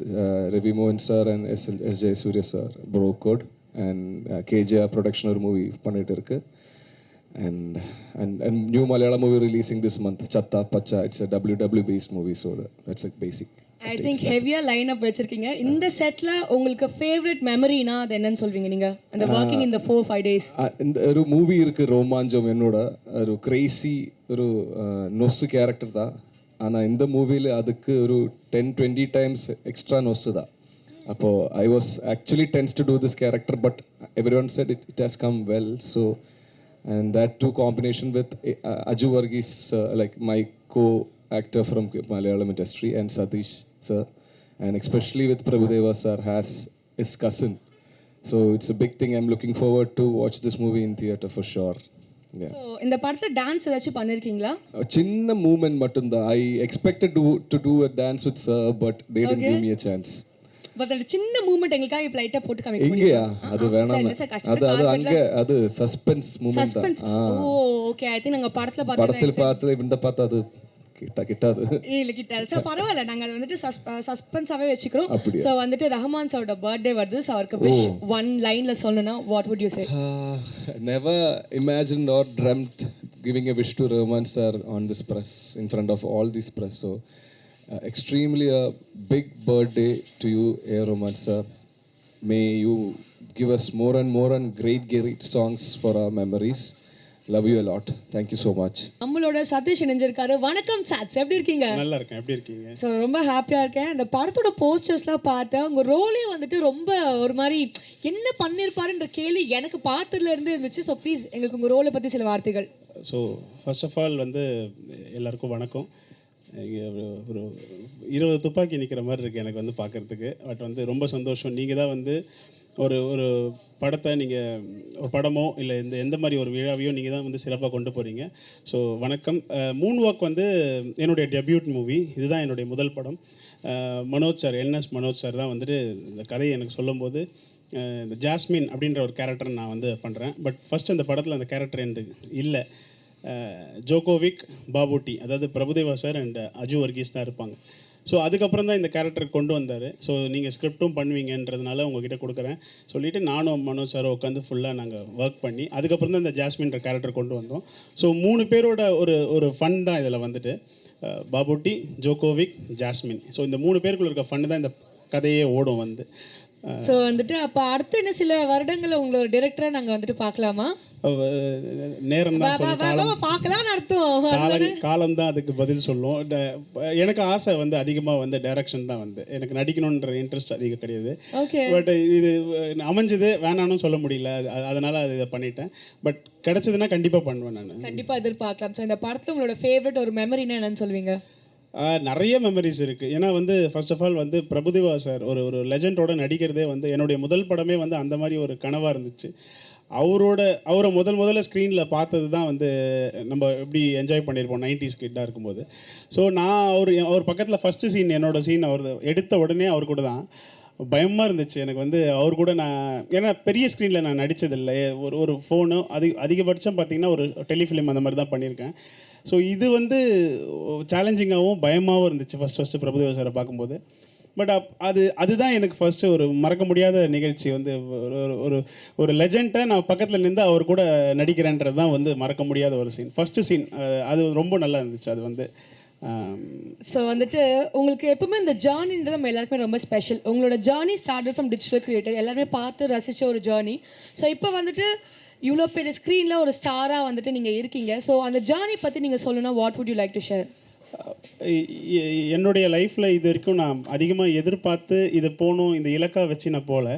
Ravi Mohan sir and S. J. Surya sir Bro Code and KJR production ஒரு movie பண்ணிட்டு இருக்கு and new Malayalam movie releasing this month Chatta Pacha it's a WW based movie so that's like basic I think ஹெவியாக line up வச்சிருக்கீங்க இந்த settle உங்களுக்கு favourite மெமரினா அது என்னன்னு சொல்வீங்க நீங்கள் அந்த ஒர்க்கிங் இந்த 4-5 days இந்த ஒரு மூவி இருக்குது ரோமாஞ்சம் என்னோட ஒரு கிரேசி ஒரு நொஸ்ஸு கேரக்டர் தான் ஆனால் இந்த மூவியில் அதுக்கு ஒரு 10-20 times எக்ஸ்ட்ரா நொஸ்ஸு தான் அப்போது I was actually tense to do this character but every one said it has come well so and that too combination with Aju Varghese like my co actor from Malayalam industry and Satish sir and especially with Prabhudeva sir has his cousin so it's a big thing I'm looking forward to watch this movie in theater for sure yeah so இந்த படத்தில் dance ஏதாச்சும் பண்ணியிருக்கீங்களா a chinna movement mattumda I expected to do a dance with sir but they didn't give me a chance but அந்த சின்ன moment எங்களுக்காக இப்போ லைட்டாக போட்டு காமிக்க எங்கயா அது வேணாம் அது அங்க அது suspense moment suspense oh okay I think நாங்கள் படத்தில் பார்த்து இந்த பார்த்து அது கிட்டாது இல்ல கிட்டாது ஸோ பரவாயில்ல நாங்கள் அதை வந்துட்டு சஸ்பென்ஸாகவே வச்சுக்கிறோம் ஸோ வந்துட்டு ரஹ்மான் சாரோட பர்த்டே வருது ஸோ அவருக்கு விஷ் ஒன் லைனில் சொல்லணும்னா what would you say never imagined or dreamt giving a wish to Rahman sir on this press in front of all this press so extremely a big birthday to you Rahman sir may you give us more and great songs for our memories love you a lot thank you so much நம்மளோட சதீஷ் இணைஞ்சிருக்காரு வணக்கம் சாட்ஸ் எப்படி இருக்கீங்க நல்லா இருக்கேன் எப்படி இருக்கீங்க so ரொம்ப ஹாப்பியாக இருக்கேன் இந்த படத்தோட போஸ்டர்ஸ்லாம் பார்த்தேன் உங்கள் ரோலே வந்துட்டு ரொம்ப ஒரு மாதிரி என்ன பண்ணியிருப்பாருன்ற கேள்வி எனக்கு பார்த்ததுலேருந்து இருந்துச்சு ஸோ ப்ளீஸ் எங்களுக்கு உங்கள் ரோலை பற்றி சில வார்த்தைகள் ஸோ ஃபர்ஸ்ட் ஆஃப் ஆல் வந்து எல்லாருக்கும் வணக்கம் இங்கே ஒரு 20 துப்பாக்கி நிற்கிற மாதிரி இருக்குது எனக்கு வந்து பார்க்குறதுக்கு பட் வந்து ரொம்ப சந்தோஷம் நீங்கள் தான் வந்து ஒரு படத்தை நீங்கள் ஒரு படமோ இல்லை எந்த மாதிரி ஒரு விழாவையோ நீங்கள் தான் வந்து சிறப்பாக கொண்டு போகிறீங்க ஸோ வணக்கம் மூன் வாக் வந்து என்னுடைய டெபியூட் மூவி இதுதான் என்னுடைய முதல் படம் மனோஜ் சார் மனோஜ் சார் தான் வந்துட்டு இந்த கதையை எனக்கு சொல்லும்போது இந்த ஜாஸ்மின் அப்படின்ற ஒரு கேரக்டர் நான் வந்து பண்ணுறேன். பட் ஃபஸ்ட் அந்த படத்தில் அந்த கேரக்டர் எனக்கு இல்லை. ஜோகோவிக், பாபுட்டி, அதாவது பிரபுதேவா சார் அண்ட் அஜு வர்கீஸ் தான் இருப்பாங்க. ஸோ அதுக்கப்புறம் தான் இந்த கேரக்டர் கொண்டு வந்தார். ஸோ நீங்கள் ஸ்கிரிப்டும் பண்ணுவீங்கன்றதுனால உங்ககிட்ட கொடுக்குறேன் சொல்லிவிட்டு நானும் மனோஜ் சாரும் உட்காந்து ஃபுல்லாக நாங்கள் ஒர்க் பண்ணி அதுக்கப்புறம் தான் இந்த ஜாஸ்மின்ற கேரக்டர் கொண்டு வந்தோம். ஸோ 3 பேரோட ஒரு ஃபன் தான் இதில் வந்துட்டு பாபுட்டி, ஜோகோவிக், ஜாஸ்மின். ஸோ இந்த 3 பேருக்குள்ள இருக்க ஃபன் தான் இந்த கதையே ஓடும் வந்து. ஸோ வந்துட்டு அப்போ அடுத்து இன்னும் சில வருடங்களில் உங்களோட டிரெக்டராக நாங்கள் வந்துட்டு பார்க்கலாமா? நேரம் தான் பார்க்கலாம்னு அர்த்தம். காலம் தான் அதுக்கு பதில் சொல்லும். எனக்கு ஆசை வந்து அதிகமாக வந்து டைரக்ஷன் தான் வந்து எனக்கு நடிக்கணுன்ற இன்ட்ரெஸ்ட் அதிகம் கிடையாது. பட் இது அமைஞ்சது வேணான்னு சொல்ல முடியல, அதனால் அது இதை பண்ணிட்டேன். பட் கிடைச்சதுன்னா கண்டிப்பாக பண்ணுவேன் நான். கண்டிப்பாக எதிர்பார்க்கலாம். ஸோ இந்த படத்தில் உங்களோட ஃபேவரட் ஒரு மெமரினா என்னன்னு சொல்லுவீங்க? நிறைய மெமரிஸ் இருக்குது. ஏன்னா வந்து ஃபர்ஸ்ட் ஆஃப் ஆல் வந்து பிரபுதேவா சார் ஒரு லெஜண்டோட நடிக்கிறதே வந்து என்னுடைய முதல் படமே வந்து அந்த மாதிரி ஒரு கனவாக இருந்துச்சு. அவரை முதல்ல ஸ்க்ரீனில் பார்த்தது தான் வந்து நம்ம எப்படி என்ஜாய் பண்ணியிருப்போம் 90s கிட்டாக இருக்கும்போது. ஸோ நான் அவர் பக்கத்தில் ஃபஸ்ட்டு சீன் என்னோடய சீன் அவர் எடுத்த உடனே அவர் கூட தான் பயமாக இருந்துச்சு எனக்கு வந்து. அவர் கூட நான் ஏன்னா பெரிய ஸ்க்ரீனில் நான் நடித்ததில்லை. ஒரு ஃபோனு அதிகபட்சம் பார்த்திங்கன்னா ஒரு டெலிஃபிலிம் அந்த மாதிரி தான் பண்ணியிருக்கேன். ஸோ இது வந்து சேலஞ்சிங்காகவும் பயமாகவும் இருந்துச்சு ஃபஸ்ட்டு பிரபுதேவா சாரை பார்க்கும்போது. பட் அதுதான் எனக்கு ஃபஸ்ட்டு ஒரு மறக்க முடியாத நிகழ்ச்சி வந்து. ஒரு லெஜெண்டை நான் பக்கத்தில் நின்று அவர் கூட நடிக்கிறேன்றது தான் வந்து மறக்க முடியாத ஒரு சீன், ஃபஸ்ட்டு சீன். அது ரொம்ப நல்லா இருந்துச்சு அது வந்து. ஸோ வந்துட்டு உங்களுக்கு எப்பவுமே இந்த ஜேர்னின்றது நம்ம எல்லாருக்குமே ரொம்ப ஸ்பெஷல். உங்களோட journey started from digital creator, எல்லாருமே பார்த்து ரசித்த ஒரு ஜேர்னி. ஸோ இப்போ வந்துட்டு இவ்வளோ பெரிய ஸ்க்ரீனில் ஒரு ஸ்டாராக வந்துட்டு நீங்கள் இருக்கீங்க. ஸோ அந்த ஜேர்னி பற்றி நீங்கள் சொல்லணும்னா what would you like to share? என்னுடைய லைஃப்பில் இது வரைக்கும் நான் அதிகமாக எதிர்பார்த்து இது போகணும் இந்த இலக்காக வச்சு நான் போகல.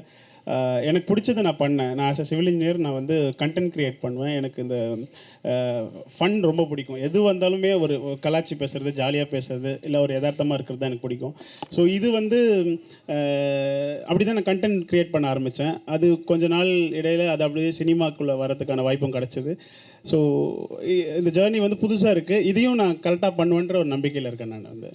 எனக்கு பிடிச்சதை நான் பண்ணேன். நான் ஆஸ் அ சிவில் இன்ஜினியர் நான் வந்து கண்டென்ட் க்ரியேட் பண்ணுவேன். எனக்கு இந்த ஃபன் ரொம்ப பிடிக்கும். எது வந்தாலுமே ஒரு கலாச்சி பேசுகிறது, ஜாலியாக பேசுகிறது, இல்லை ஒரு யதார்த்தமாக இருக்கிறது தான் எனக்கு பிடிக்கும். ஸோ இது வந்து அப்படி தான் நான் கண்டென்ட் க்ரியேட் பண்ண ஆரம்பித்தேன். அது கொஞ்ச நாள் இடையில் அது அப்படியே சினிமாக்குள்ளே வரதுக்கான வாய்ப்பும் கிடச்சிது. ஸோ இந்த ஜேர்னி வந்து புதுசாக இருக்குது. இதையும் நான் கரெக்டாக பண்ணுவேன்ற ஒரு நம்பிக்கையில் இருக்கேன் நான் வந்து.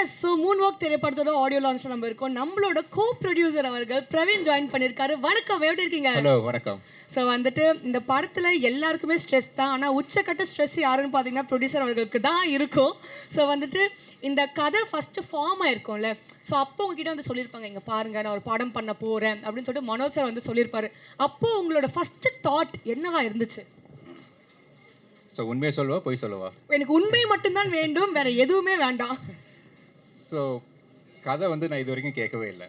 எஸ். ஸோ மூன்வாக் திரைப்படத்தோட ஆடியோ லான்ச்சில் நம்ம இருக்கோம். நம்மளோட கோ ப்ரொடியூசர் அவர்கள் பிரவீன் ஜாயின் பண்ணியிருக்காரு. வணக்கம், எப்படி இருக்கீங்க? ஹலோ, வணக்கம். ஸோ வந்துட்டு இந்த படத்தில் எல்லாருக்குமே ஸ்ட்ரெஸ் தான். ஆனால் உச்சக்கட்ட ஸ்ட்ரெஸ் யாருன்னு பார்த்தீங்கன்னா ப்ரொடியூசர் அவர்களுக்கு தான் இருக்கும். ஸோ வந்துட்டு இந்த கதை ஃபஸ்ட்டு ஃபார்ம் ஆயிருக்கும்ல, ஸோ அப்போ உங்ககிட்ட வந்து சொல்லியிருப்பாங்க, இங்கே பாருங்கள் நான் ஒரு படம் பண்ண போகிறேன் அப்படின்னு சொல்லிட்டு மனோஜ் சார் வந்து சொல்லியிருப்பாரு. அப்போது உங்களோட ஃபஸ்ட்டு தாட் என்னவா இருந்துச்சு? ஸோ உண்மையை சொல்லுவா பொய் சொல்லுவா? எனக்கு உண்மை மட்டும்தான் வேண்டும், வேற எதுவுமே வேண்டாம். ஸோ கதை வந்து நான் இது வரைக்கும் கேட்கவே இல்லை.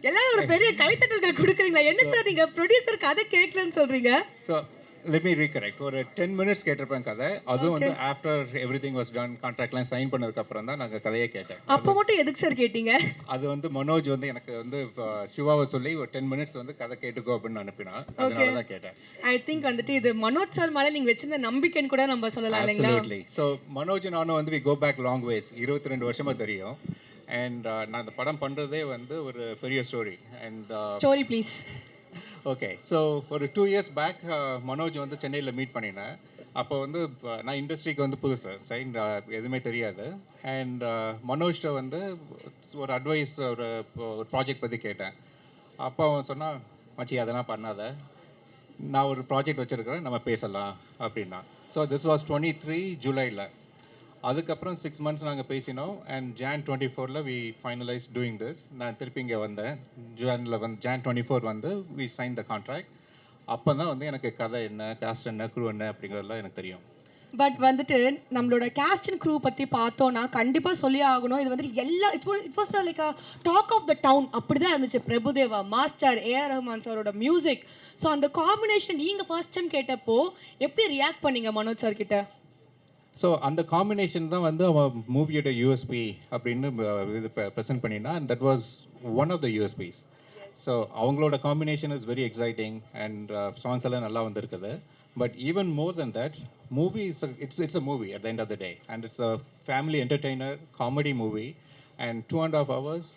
எல்லாம் ஒரு பெரிய கைத்தட்டல்கள் கொடுக்குறீங்களா? என்ன சார் நீங்கள் ப்ரொடியூசர் கதை கேட்கலன்னு சொல்கிறீங்க? So let me recorrect. ஒரு 10 minutes கேட்டிருப்பேன் கதை. அதுவும் வந்து ஆஃப்டர் எவ்ரிதிங் வாஸ் டன், கான்ட்ராக்ட்லாம் சைன் பண்ணதுக்கப்புறம் தான் நாங்கள் கதையை கேட்டேன். அப்போ மட்டும் எதுக்கு சார் கேட்டீங்க? அது வந்து மனோஜ் வந்து எனக்கு வந்து சிவாவை சொல்லி ஒரு 10 minutes வந்து கதை கேட்டுக்கோ அப்படின்னு அனுப்பினா, அதனால தான் கேட்டேன். ஐ திங்க் வந்துட்டு இது மனோஜ் சார் மேலே நீங்கள் வச்சிருந்த நம்பிக்கைன்னு கூட நம்ம சொல்லலாம் இல்லைங்களா? அப்சல்யூட்லி. ஸோ மனோஜ் நானும் வந்து we go back long ways, 22 வருஷமாக தெரியும். அண்ட் நான் இந்த படம் பண்ணுறதே வந்து ஒரு பெரிய story. And story please. Okay. So ஒரு 2 years பேக் மனோஜ் வந்து சென்னையில் மீட் பண்ணினேன். அப்போ வந்து நான் இண்டஸ்ட்ரிக்கு வந்து புதுசு, சைன் எதுவுமே தெரியாது. அண்ட் மனோஜ்கிட்ட வந்து ஒரு அட்வைஸ், ஒரு ப்ராஜெக்ட் பற்றி கேட்டேன். அப்போ அவன் சொன்னான், மச்சி அதெல்லாம் பண்ணாத, நான் ஒரு ப்ராஜெக்ட் வச்சுருக்கிறேன், நம்ம பேசலாம் அப்படின்னா. ஸோ திஸ் வாஸ் 23 ஜூலையில். அதுக்கப்புறம் 6 months நாங்கள் பேசினோம். And Jan 24 we finalize doing this. நான் திருப்பி இங்கே வந்தேன். Jan 24 வந்து வி சைன் த கான்ட்ராக்ட். அப்போ தான் வந்து எனக்கு கதை என்ன, காஸ்ட் என்ன, க்ரூ என்ன அப்படிங்கிறதெல்லாம் எனக்கு தெரியும். பட் வந்துட்டு நம்மளோட காஸ்ட் அண்ட் க்ரூ பற்றி பார்த்தோன்னா கண்டிப்பாக சொல்லி ஆகணும். இது வந்துட்டு it was the like talk of the town. அப்படி தான் இருந்துச்சு. பிரபுதேவா மாஸ்டர், ஏஆர் ரஹ்மான் சாரோட மியூசிக். ஸோ அந்த காம்பினேஷன் நீங்கள் ஃபர்ஸ்ட் டைம் கேட்டப்போ எப்படி ரியாக்ட் பண்ணீங்க மனோஜ் சார் கிட்ட? ஸோ அந்த காம்பினேஷன் தான் வந்து அவன் மூவியோட யூஎஸ்பி அப்படின்னு இது ப்ரெசென்ட் பண்ணினா, and that was one of the USBs. So அவங்களோட combination is very exciting and songs எல்லாம் நல்லா வந்திருக்குது. But even more then that, movie it's a movie at the end of the day, and it's a family entertainer comedy movie. And 2.5 hours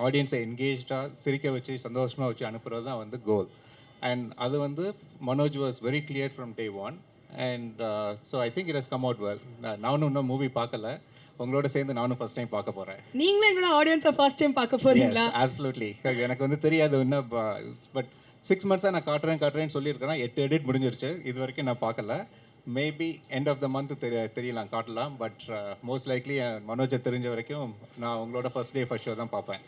ஆடியன்ஸை என்கேஜாக சிரிக்க வச்சு சந்தோஷமாக வச்சு அனுப்புகிறது தான் வந்து கோல். அண்ட் அது வந்து Manoj was very clear from day one. And so I think it has come out well. நானும் இன்னும் மூவி பார்க்கல, உங்களோட சேர்ந்து நானும் ஃபர்ஸ்ட் டைம் பார்க்க போகிறேன். நீங்களும் எங்களோட ஆடியன்ஸை ஃபர்ஸ்ட் டைம் பார்க்க போறீங்களா? அப்சல்யூட்லி. எனக்கு வந்து தெரியாது இன்னும், பட் 6 மந்த்ஸாக நான் காட்டுறேன்னு சொல்லியிருக்கிறேன். 8 எடிட் முடிஞ்சிருச்சு, இது வரைக்கும் நான் பார்க்கல. Maybe end of the month தெரியலாம், காட்டலாம். பட் மோஸ்ட் லைக்லி மனோஜை தெரிஞ்ச வரைக்கும் நான் உங்களோட ஃபர்ஸ்ட் டே ஃபர்ஸ்ட் ஷோ தான் பார்ப்பேன்.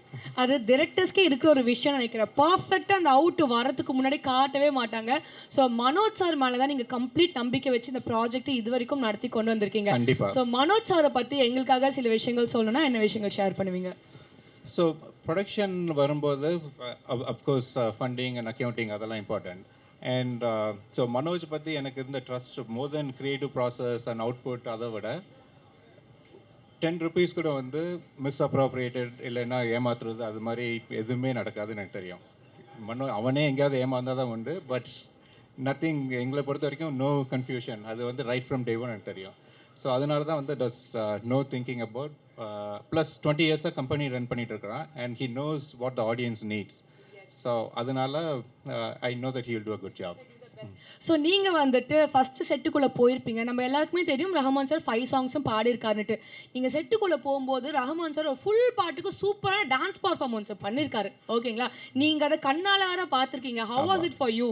அது டிரெக்டர்ஸ்க்கே இருக்கிற ஒரு விஷயம் நினைக்கிறேன். பர்ஃபெக்டாக அந்த அவுட் வரதுக்கு முன்னாடி காட்டவே மாட்டாங்க. ஸோ மனோஜ் சார் மேலே தான் நீங்கள் கம்ப்ளீட் நம்பிக்கை வச்சு இந்த ப்ராஜெக்ட் இது வரைக்கும் நடத்தி கொண்டு வந்திருக்கீங்க. கண்டிப்பாக. ஸோ மனோஜ் சாரை பற்றி எங்களுக்காக சில விஷயங்கள் சொல்லணும்னா என்ன விஷயங்கள் ஷேர் பண்ணுவீங்க? ஸோ ப்ரொடக்ஷன் வரும்போது அஃப்கோர்ஸ் ஃபண்டிங் அண்ட் அக்கௌண்டிங் அதெல்லாம் இம்பார்ட்டன்ட். அண்ட் ஸோ மனோஜ் பற்றி எனக்கு இருந்த trust more then creative process and output, அதை விட 10 rupees கூட வந்து மிஸ் அப்ரோப்ரியேட்டட் இல்லைன்னா ஏமாத்துறது அது மாதிரி எதுவுமே நடக்காதுன்னு எனக்கு தெரியும். அவனே எங்கேயாவது ஏமாந்தால் தான் உண்டு. பட் நத்திங், எங்களை பொறுத்த வரைக்கும் நோ கன்ஃபியூஷன், அது வந்து ரைட் ஃப்ரம் டே ஒன் எனக்கு தெரியும். ஸோ அதனால தான் வந்து does no thinking about. Plus 20 இயர்ஸாக கம்பெனி ரன் பண்ணிட்டு இருக்கிறான். And he knows what the audience needs. So அதனால I know that he will do a good job. So நீங்கள் வந்துட்டு ஃபஸ்ட்டு செட்டுக்குள்ளே போயிருப்பீங்க. நம்ம எல்லாருக்குமே தெரியும் ரஹ்மான் சார் 5 சாங்ஸும் பாடியிருக்காருன்ட்டு. நீங்கள் செட்டுக்குள்ளே போகும்போது ரஹ்மான் சார் ஒரு ஃபுல் பாட்டுக்கு சூப்பரான டான்ஸ் பர்ஃபார்மன்ஸை பண்ணியிருக்காரு. ஓகேங்களா? நீங்கள் அதை கண்ணால் வேற பார்த்துருக்கீங்க. Have was it for you?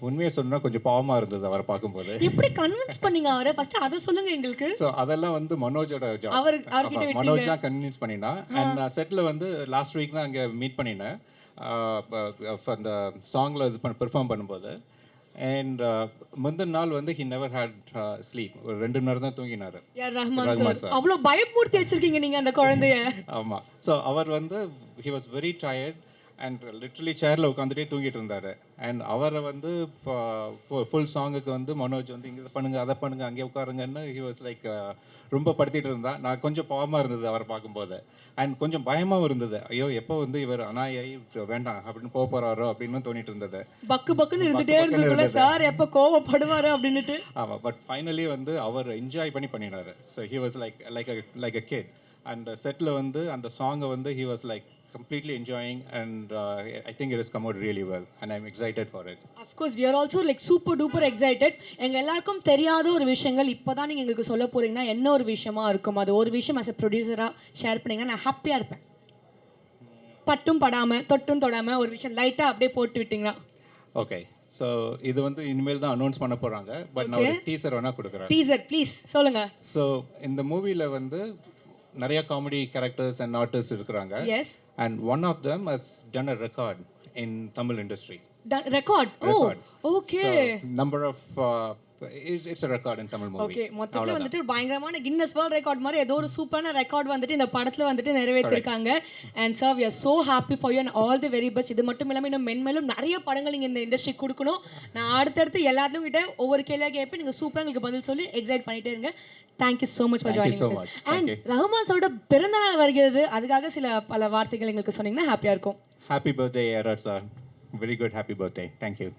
உண்மையை சொன்னால் கொஞ்சம் பாவமாக இருந்தது அவரை பார்க்கும்போது. எப்படி கன்வின்ஸ் பண்ணீங்க அவரை? ஃபர்ஸ்ட் அதை சொல்லுங்க எங்களுக்கு. ஸோ அதெல்லாம் வந்து மனோஜோட ஜாப். அவர்கிட்ட மனோஜ் தான் கன்வின்ஸ் பண்ணினா. அண்ட் நான் செட்டில் வந்து லாஸ்ட் வீக் தான் அங்கே மீட் பண்ணினேன் அந்த சாங்கில் இது பெர்ஃபார்ம் பண்ணும்போது. அண்ட் முந்தின நாள் வந்து ஹி நெவர் ஹேட் ஸ்லீப். ஒரு 2 மணி நேரம் தான் தூங்கினார். ரஹ்மான் சார் அவ்வளோ பயமுறுத்தி வச்சிருக்கீங்க நீங்கள் அந்த குழந்தைய. ஆமாம். ஸோ அவர் வந்து he was very tired and literally சேரில் உட்காந்துட்டே தூங்கிட்டு இருந்தார். அண்ட் அவரை வந்து ஃபுல் சாங்குக்கு வந்து மனோஜ் வந்து இங்கே பண்ணுங்க அதை பண்ணுங்க அங்கே உட்காருங்கன்னு ஹி வாஸ் லைக் ரொம்ப படுத்திட்டு இருந்தான். நான் கொஞ்சம் பாவமாக இருந்தது அவரை பார்க்கும்போது. அண்ட் கொஞ்சம் பயமாகவும் இருந்தது. ஐயோ எப்போ வந்து இவர் அனாயை வேண்டாம் அப்படின்னு போக போகிறாரோ அப்படின்னு தோணிட்டு இருந்தது. பக்குன்னு இருந்துகிட்டே இருந்ததுக்குள்ள சார் எப்போ கோவப்படுவார் அப்படின்ட்டு. ஆமாம். பட் ஃபைனலி வந்து அவர் என்ஜாய் பண்ணினார். So he was like a kid. And settle வந்து அந்த சாங்கை வந்து he was like completely enjoying, and I think it has come out really well and I'm excited for it. Of course we are also like super duper excited. எங்க எல்லாருக்கும் தெரியாத ஒரு விஷயங்கள் இப்போதான் நீங்க எங்களுக்கு சொல்ல போறீங்கன்னா என்ன ஒரு விஷயமா இருக்கும்? அது ஒரு விஷயம் as a producer-ஆ ஷேர் பண்ணீங்கன்னா நான் ஹாப்பியா இருப்பேன். பட்டும் படாம தொட்டும் தொடாம ஒரு விஷயம் லைட்டா அப்படியே போட்டு விட்டீங்கன்னா. ஓகே. ஸோ இது வந்து இனிமேல் தான் அனௌன்ஸ் பண்ண போகிறாங்க. பட் நான் ஒரு டீசர் வேணா கொடுக்குறேன். டீசர் ப்ளீஸ் சொல்லுங்க. ஸோ இந்த மூவியில் வந்து நிறைய காமெடி கேரக்டர்ஸ் அண்ட் ஆர்டிஸ்ட் இருக்கிறாங்க. Yes. And one of them has done a record in Tamil industry. Record? Oh, okay. So, number of it's a record in Tamil movie. Okay, மொத்தத்துல வந்துட்டு பயங்கரமான Guinness world record மாதிரி ஏதோ ஒரு சூப்பரான record வந்துட்டு இந்த படத்துல வந்துட்டு நிறைவேற்றிருக்காங்க. And sir we are so happy for you and all the very best. இது மட்டும் இல்லாமல் இன்னும் மென்மேலும் நிறைய படங்கள் நீங்கள் இந்த இண்டஸ்ட்ரி கொடுக்கணும். நான் அடுத்தடுத்து எல்லாத்தையும் கிட்ட ஒவ்வொரு கேள்வியாக கேட்பேன். நீங்கள் சூப்பராக எங்களுக்கு பதில் சொல்லி எக்ஸைட் பண்ணிட்டே இருங்க. Thank you so much for joining this. And Rahman சாரோட பிறந்த நாள் வருகிறது, அதுக்காக பல வார்த்தைகள் எங்களுக்கு சொன்னீங்கன்னா ஹாப்பியாக இருக்கும். Happy birthday, Arad sir. Very good happy birthday. Thank you.